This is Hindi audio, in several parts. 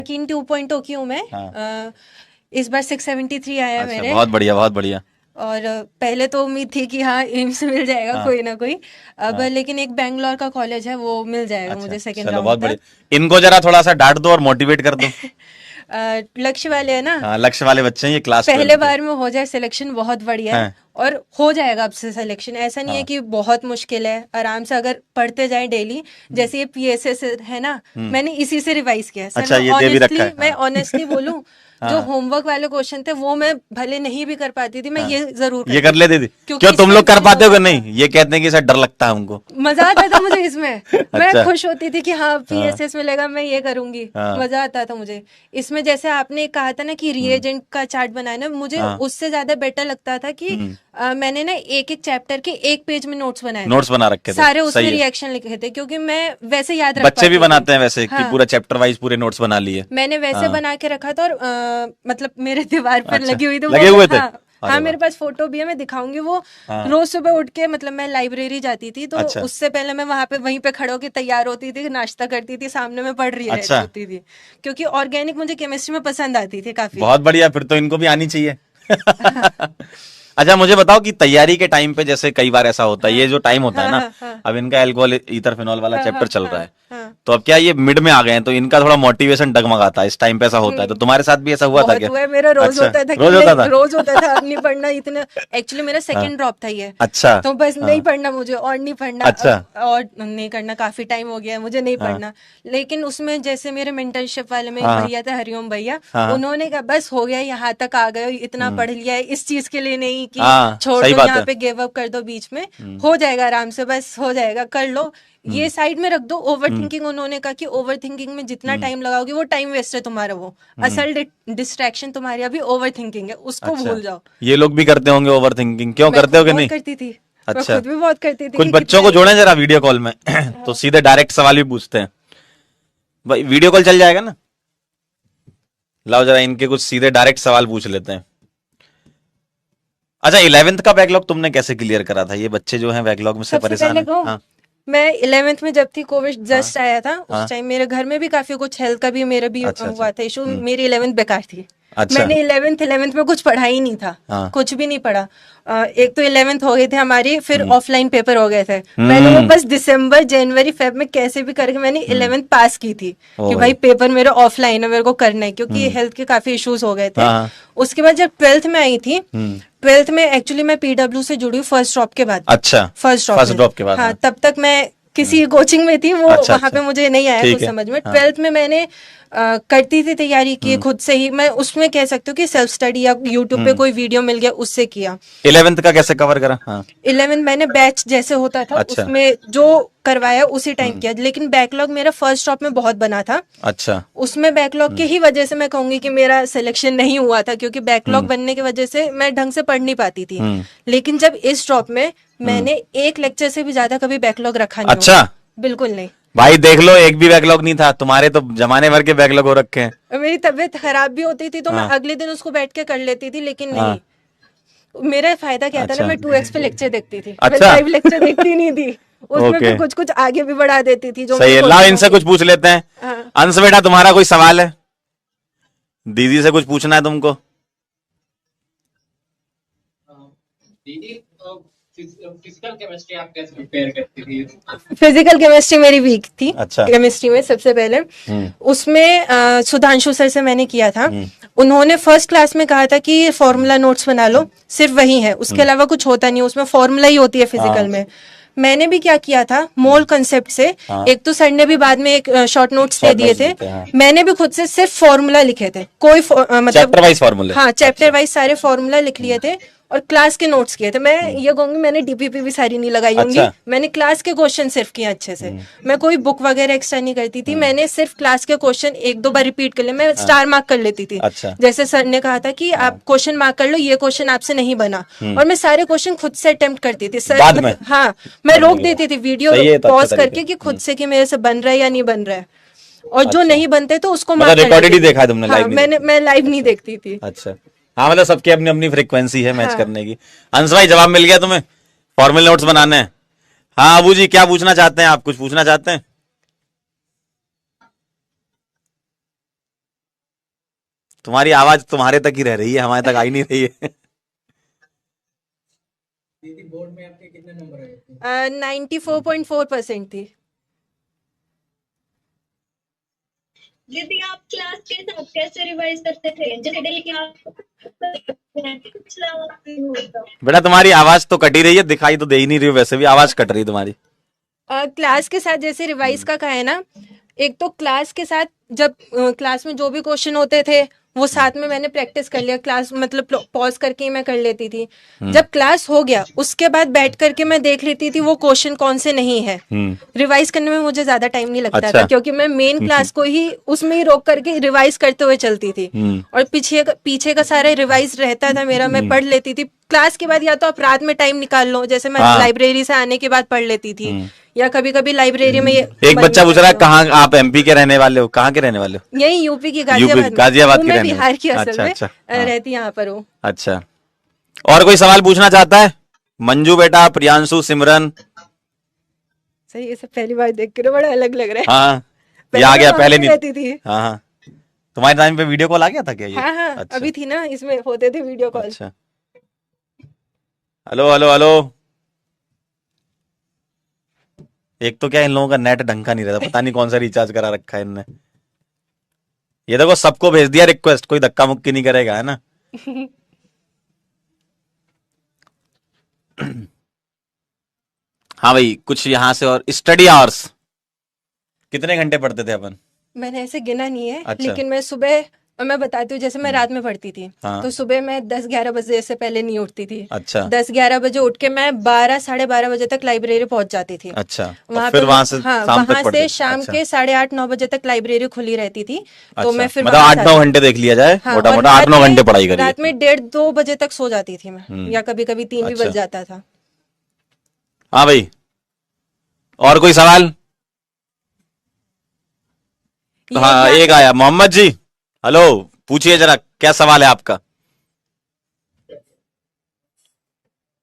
किन 2.0 की हूँ मैं। हाँ। इस बार 673 आया अच्छा, मेरे। बहुत बढ़िया बहुत बढ़िया। और पहले तो उम्मीद थी कि हाँ एम्स मिल जाएगा हाँ कोई ना कोई। अब हाँ। लेकिन एक बैंगलोर का कॉलेज है, वो मिल जाएगा अच्छा, मुझे सेकेंड चलो राउंड बहुत तक। बढ़िया। इनको जरा थोड़ा सा डांट दो और मोटिवेट कर दो। लक्ष्य वाले है ना। हाँ, लक्ष्य वाले बच्चे हैं ये, क्लास पहले 12 के। बार में हो जाए सिलेक्शन बहुत बढ़िया है। हैं। और हो जाएगा अब से सिलेक्शन, ऐसा नहीं है हाँ। कि बहुत मुश्किल है, आराम से अगर पढ़ते जाए डेली। जैसे ये पीएसएस है ना, हम्म। मैंने इसी से रिवाइज किया है सर। अच्छा, ये दे भी रखा है। मैं हाँ ऑनेस्टली बोलूं, हाँ जो हाँ होमवर्क वाले क्वेश्चन थे वो मैं भले नहीं भी कर पाती थी, मैं हाँ। ये जरूर ये करती कर थी लेती थी। क्योंकि क्यों, तुम इसमें लोग कर मन पाते हो होता कि था। नहीं? ये कहते हैं कि सर डर लगता है हमको। मजा आता था मुझे इसमें। मैं अच्छा। खुश होती थी कि हाँ हाँ पीएसएस मिलेगा, मैं ये करूंगी। हाँ। मजा आता था मुझे इसमें। जैसे आपने कहा था ना कि हम्म। रिएजेंट का चार्ट बनाना, मुझे हाँ। उससे ज्यादा बेटर लगता था कि हम्म। मैंने ना एक एक चैप्टर के एक पेज में नोट्स बनाए थे। नोट्स बना रखे थे, सारे उसमें सही है। रिएक्शन लिखे थे क्योंकि मैं वैसे याद रख बच्चे भी पाती थी। बनाते हैं वैसे कि हाँ, पूरा चैप्टर वाइज पूरे नोट्स बना लिए। मैंने वैसे हाँ। बना के रखा था। और मतलब मेरे दीवार पर अच्छा, लगी हुई थी वो लगे मैं, हुए थे। हाँ। हाँ, अरे वाह। मेरे पास फोटो भी है, मैं दिखाऊंगी वो। हाँ। रोज सुबह उठ के, मतलब मैं लाइब्रेरी जाती थी तो अच्छा उससे पहले मैं वहां पे वहीं पे खड़े होकर तैयार होती थी, नाश्ता करती थी, सामने में पढ़ रही रहती अच्छा, होती थी। क्योंकि ऑर्गेनिक मुझे केमिस्ट्री में पसंद आती थी काफी। बहुत बढ़िया, फिर तो इनको भी आनी चाहिए। अच्छा, मुझे बताओ कि तैयारी के टाइम पे जैसे कई बार ऐसा होता है, हाँ ये जो टाइम होता है हाँ ना, हाँ हाँ अब इनका एल्कोहल ईथर फिनॉल वाला हाँ चैप्टर हाँ चल रहा हाँ है, हाँ। तो अब क्या ये मिड में आ गए हैं तो इनका थोड़ा मोटिवेशन डगमगाता है, इस टाइम पे ऐसा होता है, तो तुम्हारे साथ भी ऐसा हुआ था बहुत क्या? हुआ है, मेरा रोज अच्छा, होता था कि रोज होता नहीं, था। रोज होता था अब नहीं पढ़ना इतना। एक्चुअली मेरा हाँ। सेकंड ड्रॉप था ये। अच्छा। तो बस नहीं हाँ। पढ़ना मुझे, और नहीं पढ़ना अच्छा। अब, और नहीं करना, काफी टाइम हो गया है मुझे नहीं हाँ पढ़ना। लेकिन उसमें जैसे मेरे मेंटरशिप वाले में एक हाँ भैया थे, हरिओम भैया। हाँ हाँ। उन्होंने कहा बस हो गया, यहाँ तक आ गए, इतना हम्म। पढ़ लिया है, इस चीज के लिए नहीं कि हाँ, छोड़ सही दो बात यहाँ है। पे, गिव अप कर दो बीच में। हम्म। हो जाएगा आराम से, बस हो जाएगा, कर लो। हम्म। ये साइड में रख दो ओवर हम्म। थिंकिंग। उन्होंने कहा कि ओवर थिंकिंग में जितना हम्म। टाइम लगाओगे वो टाइम वेस्ट है तुम्हारा। वो हम्म। असल डिस्ट्रैक्शन तुम्हारी अभी ओवर थिंकिंग है, उसको अच्छा, भूल जाओ। ये लोग भी करते होंगे ओवर थिंकिंग, क्यों मैं करते खुद हो कि बहुत नहीं? करती थी। मैं अच्छा, खुद भी बहुत करती थी कुछ कि बच्चों कितना को ही जोड़ें कर। जरा वीडियो कॉल में। तो हाँ। सीधे डायरेक्ट सवाल भी पूछते हैं। भाई वीडियो कॉल चल जाएगा ना? लाओ जरा इनके कुछ सीधे डायरेक्ट सवाल पूछ लेते हैं। अच्छा, 11th का बैकलॉग तुमने कैसे क्लियर करा था? ये बच्चे जो हैं बैकलॉग में से सबसे परेशान पहले है। कहूँ, हाँ मैं 11th में जब थी, कोविड हाँ जस्ट आया था, उस हाँ। टाइम मेरे घर में भी काफी कुछ हेल्थ का भी मेरे भी अच्छा अच्छा। हुआ था इशू। हम्म। मेरी 11th बेकार थी। अच्छा। मैंने 11th में कुछ पढ़ा ही नहीं था। हाँ। कुछ भी नहीं पढ़ा। एक तो 11th हो गई थी हमारी, फिर हम्म। ऑफलाइन पेपर हो गए थे। मैंने वो हम्म। बस दिसंबर जनवरी फेब में कैसे भी करके मैंने हम्म। 11th पास की थी। ओ कि भाई। भाई पेपर मेरे ऑफलाइन है, मेरे को करना है, क्योंकि हम्म। हेल्थ के काफी इश्यूज हो गए थे। हाँ हाँ। उसके बाद जब 12th में आई थी, हम्म। 12th में एक्चुअली मैं पीडब्ल्यू से जुड़ी हूँ फर्स्ट ड्रॉप के बाद। अच्छा, फर्स्ट ड्रॉप फर्स्ट में। ड्रॉप के बाद। हाँ, हाँ। तब तक मैं हम्म। किसी कोचिंग में थी, वो अच्छा वहां अच्छा। पे मुझे नहीं आया ठीक कुछ है। समझ में। हाँ। 12th में मैंने करती थी तैयारी की हम्म। खुद से ही। मैं उसमें कह सकती हूँ कि सेल्फ स्टडी, या यूट्यूब पे हम्म। कोई वीडियो मिल गया उससे किया। 11th का कैसे कवर करा? हाँ। 11 मैंने बैच जैसे होता था अच्छा। उसमें जो करवाया उसी टाइम हम्म। किया। लेकिन बैकलॉग मेरा फर्स्ट ड्रॉप में बहुत बना था। अच्छा। उसमें बैकलॉग की ही वजह से मैं कहूंगी कि मेरा सिलेक्शन नहीं हुआ था, क्योंकि बैकलॉग हम्म। बनने की वजह से मैं ढंग से पढ़ नहीं पाती थी। हम्म। लेकिन जब इस ड्रॉप में हम्म। मैंने एक लेक्चर से भी ज्यादा कभी बैकलॉग रखा नहीं अच्छा, होगा। बिल्कुल नहीं। भाई देख लो, एक भी बैकलॉग नहीं था तुम्हारे, तो जमाने भर के बैकलॉग हो रखे हैं। और मेरी तबीयत खराब भी होती थी तो मैं हाँ अगले दिन उसको बैठ के कर लेती थी, लेकिन नहीं। हाँ। मेरा फायदा क्या था ना, अच्छा मैं 2x पे लेक्चर देखती थी, मैं अच्छा। लाइव लेक्चर देखती नहीं थी। उसमें ओके, फिर कुछ कुछ आगे भी बढ़ा देती थी जो सही मेरे है। लाओ क्वेश्चन इनसे होंगे। कुछ पूछ लेते हैं। हाँ। अंश बेटा, तुम्हारा कोई सवाल है? दीदी से कुछ पूछना है तुमको? दीदी फिजिकल केमिस्ट्री आप कैसे प्रिपेयर करती थी? फिजिकल केमिस्ट्री मेरी वीक थी। अच्छा। केमिस्ट्री में सबसे पहले उसमें सुधांशु सर से मैंने किया था। हम्म। उन्होंने फर्स्ट क्लास में कहा था कि फॉर्मूला नोट्स बना लो, सिर्फ वही है, उसके अलावा कुछ होता नहीं, उसमें फॉर्मूला ही होती है फिजिकल हाँ में। मैंने भी क्या किया था, मोल कंसेप्ट से। हाँ। एक तो सर ने भी बाद में एक शॉर्ट नोट्स दे शॉर्ट दिए नोट्स थे। देते हैं, हाँ। मैंने भी खुद से सिर्फ फॉर्मूला लिखे थे, कोई मतलब चैप्टर वाइज फॉर्मूले। हाँ, चैप्टर अच्छा। वाइज सारे फॉर्मूला लिख लिए थे और क्लास के नोट्स किए थे। मैं ये कहूंगी मैंने डीपीपी भी सारी नहीं लगाई होंगी। अच्छा। मैंने क्लास के क्वेश्चन सिर्फ किए अच्छे से। मैं कोई बुक वगैरह एक्स्ट्रा नहीं करती थी। मैंने सिर्फ क्लास के क्वेश्चन एक दो बार रिपीट कर लिए, मैं स्टार मार्क कर लेती थी। अच्छा। जैसे सर ने कहा था कि आप क्वेश्चन मार्क कर लो, ये क्वेश्चन आपसे नहीं बना, और मैं सारे क्वेश्चन खुद से अटेम्प्ट करती थी। सर बाद में? हाँ, मैं रोक देती थी वीडियो सही है, तो अच्छा पॉज तरीका करके है। कि खुद से कि मेरे से बन रहा है या नहीं बन रहा है। और जो अच्छा। नहीं बनते तो उसको मतलब मार्क कर रिकॉर्डेड ही लेती थी। देखा है तुमने, हाँ, लाइव नहीं देखी? मैं लाइव नहीं देखती थी। अच्छा। हाँ, मतलब सबकी अपनी अपनी फ्रीक्वेंसी है मैच हाँ। करने की। अंश भाई, जवाब मिल गया तुम्हें? फॉर्मल नोट्स बनाने हैं? हाँ अबू जी, क्या पूछना चाहते हैं आप? कुछ पूछना चाहते हैं? तुम्हारी आवाज तुम्हारे तक ही रह रही है, हमारे तक आ ही नहीं रही है। दीदी बोर्ड में आपके कितने नंबर आए थे? 94.4% थी। दीदी आप क्लास के साथ कैसे रिवाइज करते थे? जैसे डेली क्लास बेटा तुम्हारी आवाज तो कटी रही है, दिखाई तो दे ही नहीं रही हो, वैसे भी आवाज कट रही है तुम्हारी। क्लास के साथ जैसे रिवाइज का है ना, एक तो क्लास के साथ जब क्लास में जो भी क्वेश्चन होते थे वो साथ में मैंने प्रैक्टिस कर लिया, क्लास मतलब पॉज करके ही मैं कर लेती थी। जब क्लास हो गया उसके बाद बैठ करके मैं देख लेती थी वो क्वेश्चन कौन से नहीं है। रिवाइज करने में मुझे ज्यादा टाइम नहीं लगता अच्छा। था, क्योंकि मैं मेन क्लास को ही उसमें ही रोक करके रिवाइज करते हुए चलती थी। और पीछे का सारा रिवाइज रहता था मेरा, मैं पढ़ लेती थी। क्लास के बाद या तो आप रात में टाइम निकाल लो, जैसे मैं हाँ। लाइब्रेरी से आने के बाद पढ़ लेती थी, या कभी कभी लाइब्रेरी में एक बच्चा पूछ रहा है कहाँ आप एमपी के रहने वाले हो, कहाँ के रहने वाले हो? यही यूपी की गाजियाबाद हूँ की मैं, रहने बिहार की वाले। असल अच्छा, में अच्छा, हाँ। रहती यहाँ पर हूँ। अच्छा, और कोई सवाल पूछना चाहता है? मंजू बेटा, प्रियांशु, सिमरन। सही, ये सब पहली बार देख कर बड़ा अलग लग रहा है। हाँ, ये पहले आ मैं गया, वहाँ पहले पे नहीं। रहती थी। हाँ हाँ, तुम्हारे टाइम पे वीडियो कॉल आ गया था क्या ये? हाँ हाँ, अच्छा, अभी थी ना, इसमें होते थे वीडियो कॉल। अच्छा। Hello hello hello. एक तो क्या इन लोगों का नेट ढंग का नहीं रहता, पता नहीं कौन सा रिचार्ज करा रखा है इनने। ये देखो सबको भेज दिया रिक्वेस्ट, कोई धक्का मुक्की नहीं करेगा, है ना? हाँ भाई, कुछ यहाँ से और स्टडी आवर्स कितने घंटे पढ़ते थे अपन? मैंने ऐसे गिना नहीं है, अच्छा। लेकिन मैं सुबह, मैं बताती हूँ, जैसे मैं रात में पढ़ती थी, हाँ। तो सुबह मैं 10-11 बजे से पहले नहीं उठती थी। अच्छा। 10-11 बजे उठ के मैं 12-12:30 बजे तक लाइब्रेरी पहुंच जाती थी। अच्छा, वहां और फिर पे वहां से हाँ, शाम तक वहां पढ़ते से थे? शाम अच्छा, के 8:30-9 बजे तक लाइब्रेरी खुली रहती थी। तो अच्छा, मैं फिर मतलब वहां 8-9 घंटे देख लिया जाए, हाँ, मोटा और मोटा 8-9 घंटे पढ़ाई करिए। रात में 1:30-2 बजे तक सो जाती थी मैं, या कभी कभी 3 भी अच्छा। बज जाता था। हाँ भाई, और कोई सवाल? ये हाँ, ज्ञान- एक आया, मोहम्मद जी। हेलो, पूछिए जरा, क्या सवाल है आपका?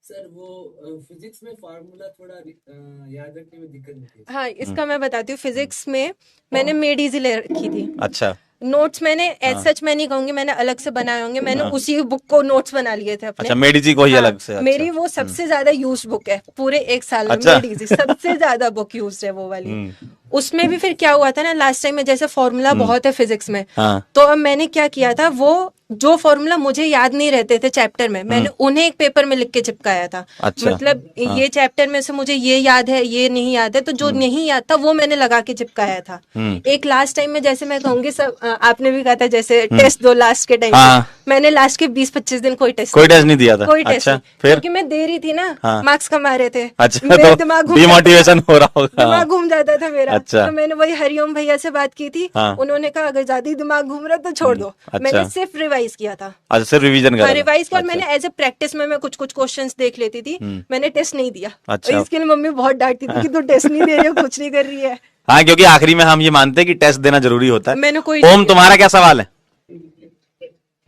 सर वो फिजिक्स में फार्मूला थोड़ा याद रखने में दिक्कत होती है। हाँ, इसका मैं बताती हूँ। फिजिक्स में मैंने मेड इजी ले रखी थी। अच्छा, नोट्स मैंने एज सच मैं नहीं कहूंगी, मैंने अलग से बनाए होंगे, मैंने उसी बुक को नोट्स बना लिए थे अपने। अच्छा, मेडिजी को ही हाँ, अलग से। अच्छा। मेरी वो सबसे ज्यादा यूज बुक है पूरे 1 साल में। अच्छा। मेड इजी सबसे ज्यादा बुक यूज है वो वाली। उसमें भी फिर क्या हुआ था ना, लास्ट टाइम में जैसे फॉर्मूला बहुत है फिजिक्स में, हाँ। तो अब मैंने क्या किया था, वो जो फॉर्मूला मुझे याद नहीं रहते थे चैप्टर में, मैंने उन्हें एक पेपर में लिख के चिपकाया था। अच्छा। मतलब ये चैप्टर में से मुझे ये याद है, ये नहीं याद है, तो जो नहीं याद था वो मैंने लगा के चिपकाया था। एक लास्ट टाइम में, जैसे मैं कहूंगी, सब आपने भी कहा था जैसे टेस्ट दो लास्ट के टाइम हाँ। मैंने लास्ट के 20-25 दिन कोई टेस्ट नहीं दिया था। कोई टेस्ट अच्छा, नहीं, फिर? क्योंकि मैं दे रही थी ना, हाँ। मार्क्स कमा रहे थे। अच्छा, मेरा तो दिमाग घूम डिमोटिवेशन हो रहा होगा। दिमाग घूम जाता था मेरा। अच्छा। तो मैंने वही हरिओम भैया से बात की थी। हाँ। उन्होंने कहा अगर ज्यादा ही दिमाग घूम रहा है तो छोड़ दो। अच्छा। मैंने सिर्फ रिवाइज किया था। अच्छा, सिर्फ रिवीजन हाँ, करा था। रिवाइज किया, और अच्छा। मैंने एज ए प्रैक्टिस में मैं कुछ कुछ क्वेश्चंस देख लेती थी। मैंने टेस्ट नहीं दिया। अच्छा। और इसके लिए मम्मी बहुत डांटती थी कि तू टेस्ट नहीं दे रही हो, कुछ नहीं कर रही है। हाँ, क्योंकि आखिरी में हम ये मानते हैं कि टेस्ट देना जरूरी होता है। मैंने कोई ओम, तुम्हारा क्या सवाल है?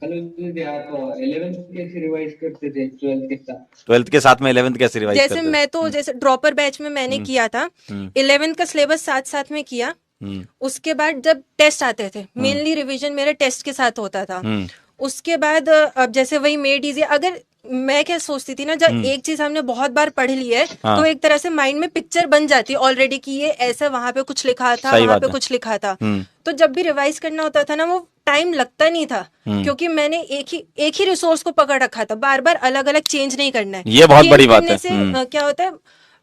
हेलो दीदी, आप 11th कैसे रिवाइज करते थे 12th के साथ? 12th के साथ में 11th कैसे रिवाइज जैसे करते थे? मैं तो जैसे ड्रॉपर बैच में मैंने किया था, 11th का सिलेबस साथ साथ में किया। उसके बाद जब टेस्ट आते थे, मेनली रिवीजन मेरे टेस्ट के साथ होता था। उसके बाद अब जैसे वही मेड इजी, अगर मैं क्या सोचती थी ना, जब एक चीज हमने बहुत बार पढ़ ली है, तो एक तरह से माइंड में पिक्चर बन जाती है ऑलरेडी कि ये ऐसा वहां पे कुछ लिखा था, सही वहां बात पे है। कुछ लिखा था। तो जब भी रिवाइज करना होता था ना, वो टाइम लगता नहीं था, क्योंकि मैंने एक ही रिसोर्स को पकड़ रखा था। बार बार अलग अलग चेंज नहीं करना है। ये बहुत Change बड़ी बात करने है। से क्या होता है,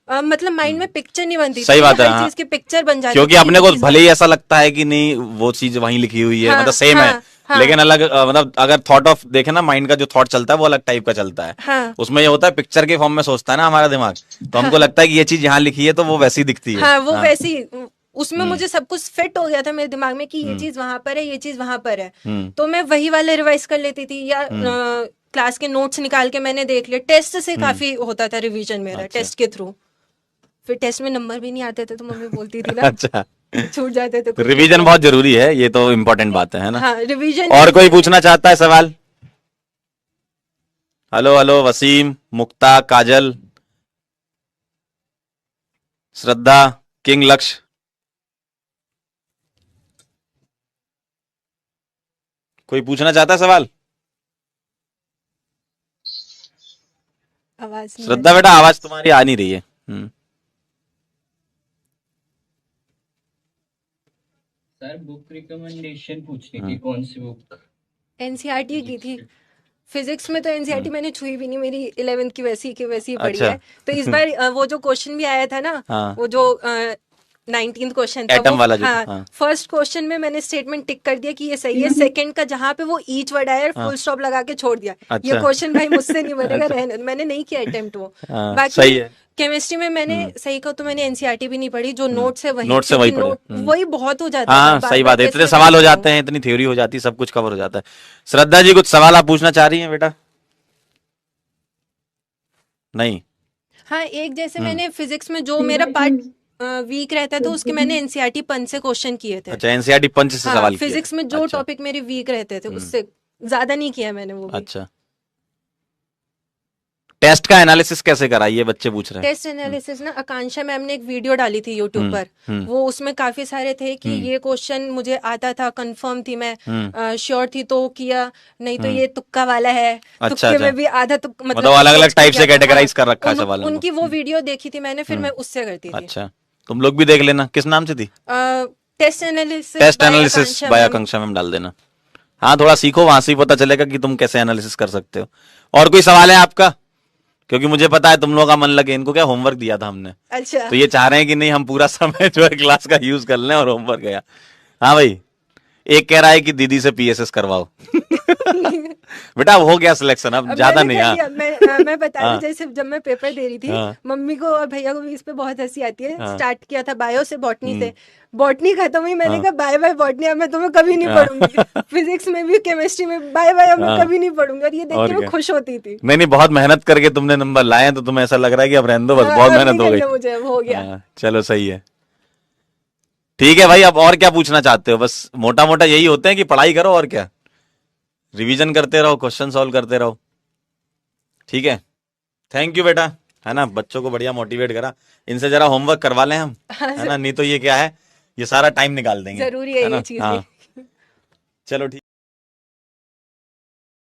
मतलब माइंड में पिक्चर नहीं बनती। सही तो बात है, हर हाँ। चीज की पिक्चर बन जाती क्योंकि है, अपने को किसी चीज भले ही ऐसा लगता है कि नहीं वो चीज वहीं लिखी हुई है, हाँ, मतलब सेम है, हाँ। लेकिन अलग मतलब अगर थॉट ऑफ देखे ना, माइंड का जो थॉट चलता है वो अलग टाइप का चलता है। हाँ। उसमें ये होता है पिक्चर के फॉर्म में सोचता है ना हमारा दिमाग, तो हमको लगता है कि ये चीज यहाँ लिखी है तो वो वैसी दिखती है। हाँ, वो वैसी, उसमें मुझे सब कुछ फिट हो गया था मेरे दिमाग में कि ये चीज वहां पर है, ये चीज वहां पर है। तो मैं वही वाले रिवाइज कर लेती थी, या क्लास के नोट्स निकाल के मैंने देख लिया। टेस्ट से काफी होता था रिवीजन मेरा, अच्छा। टेस्ट के थ्रू। फिर टेस्ट में नंबर भी नहीं आते थे तो मम्मी बोलती थी ना, अच्छा, छूट जाते थे कुछ। रिवीजन बहुत जरूरी है, ये तो इम्पोर्टेंट बात है ना? हाँ, रिवीजन। और कोई पूछना चाहता है सवाल? हेलो हेलो, वसीम, मुक्ता, काजल, श्रद्धा, किंग, लक्ष्य। कोई पूछना चाहता है सवाल? आवाज नहीं श्रद्धा बेटा आवाज तुम्हारी आ नहीं रही है। सर बुक रिकमेंडेशन पूछनी थी, कौन सी बुक? एनसीईआरटी की थी। फिजिक्स में तो एनसीईआरटी मैंने छुई भी नहीं, मेरी 11th की वैसी की वैसी पड़ी अच्छा। है। तो इस बार वो जो क्वेश्चन भी आया था ना, हाँ। वो जो 19th क्वेश्चन था, एटम वाला जो था, हाँ, हाँ। फर्स्ट क्वेश्चन में मैंने स्टेटमेंट टिक कर दिया कि ये सही है। सेकंड का जहाँ पे वो ईच वर्ड आया फुल स्टॉप लगा के छोड़ दिया। अच्छा। ये क्वेश्चन भाई मुझसे नहीं बनेगा, रहने दो। मैंने नहीं किया अटेम्प्ट वो। हाँ, बाकी सही है। केमिस्ट्री में मैंने सही कहूँ तो मैंने एनसीईआरटी भी नहीं पढ़ी, जो नोट्स है वही, नोट्स से वही क्योंकि पढ़े। वही बहुत हो जाता है। हाँ बार सही बार बात है, कैसे इतने सवाल हो रिवाइज जाते हैं, इतनी थ्योरी हो जाती है, सब कुछ कवर हो जाता है। श्रद्धा जी कुछ सवाल आप पूछना चाह रही हैं बेटा? नहीं? हाँ, एक जैसे मैंने फिजिक्स में जो मेरा पार्ट वीक रहता था उसके मैंने एनसीईआरटी पंच से क्वेश्चन किए थे। अच्छा, एनसीईआरटी पंच से हाँ, सवाल किए। फिजिक्स में जो अच्छा। टॉपिक मेरे वीक रहते थे उससे ज्यादा नहीं किया मैंने वो भी। अच्छा, टेस्ट का एनालिसिस कैसे करा ये बच्चे पूछ रहे हैं। टेस्ट एनालिसिस ना, आकांक्षा मैम ने एक वीडियो डाली थी यूट्यूब पर। वो उसमें काफी सारे थे कि ये क्वेश्चन मुझे आता था, कंफर्म थी मैं, श्योर थी तो किया, नहीं तो ये तुक्का वाला है। अच्छा, तुक्के अच्छा। में भी आधा तुक्का, मतलब अलग-अलग टाइप से कैटेगराइज कर रखा है सवालों को। उनकी वो वीडियो देखी थी मैंने, फिर मैं उससे करती थी। अच्छा, तुम लोग भी देख लेना। किस नाम से थी? Test analysis by Akanksha ma'am डाल देना। हाँ, थोड़ा सीखो, वहां से ही पता चलेगा कि तुम कैसे एनालिसिस कर सकते हो। और कोई सवाल है आपका? क्योंकि मुझे पता है तुम लोगों का मन लगे। इनको क्या होमवर्क दिया था हमने, अच्छा, तो ये चाह रहे हैं कि नहीं हम पूरा समय जो है क्लास का यूज कर लें और होमवर्क गया। हाँ भाई, एक कह रहा है कि दीदी से पीएसएस करवाओ। बेटा अब हो गया सिलेक्शन, अब ज्यादा नहीं। हाँ, मैं बता रही, जैसे जब मैं पेपर दे रही थी, हाँ। मम्मी को और भैया को भी इस पे बहुत हंसी आती है। हाँ। स्टार्ट किया था बायो से, बॉटनी से, बॉटनी खत्म हुई, मैंने हाँ। कहा बाय बाय बॉटनी, अब मैं तुम्हें कभी नहीं पढ़ूंगी। फिजिक्स में भी, केमिस्ट्री में बाय बाय, अब मैं हाँ। कभी नहीं पढ़ूंगी। और ये देख और के मैं क्या? खुश होती थी। नहीं, बहुत मेहनत करके तुमने नंबर लाए हैं, तो तुम्हें ऐसा लग रहा है कि अब रहने दो, बस बहुत अब मेहनत नहीं हो गई। करना मुझे, अब हो गया। हाँ, चलो सही है। ठीक है भाई, अब और क्या पूछना चाहते हो? बस मोटा मोटा यही होते हैं कि पढ़ाई करो और क्या, रिवीजन करते रहो, क्वेश्चन सॉल्व करते रहो। ठीक है, थैंक यू बेटा, है ना, बच्चों को बढ़िया मोटिवेट करा। इनसे जरा होमवर्क करवा लें हम, है ना, नहीं तो ये क्या है, ये सारा टाइम निकाल देंगे। जरूरी है ना? ये चीज हाँ, भी। चलो ठीक।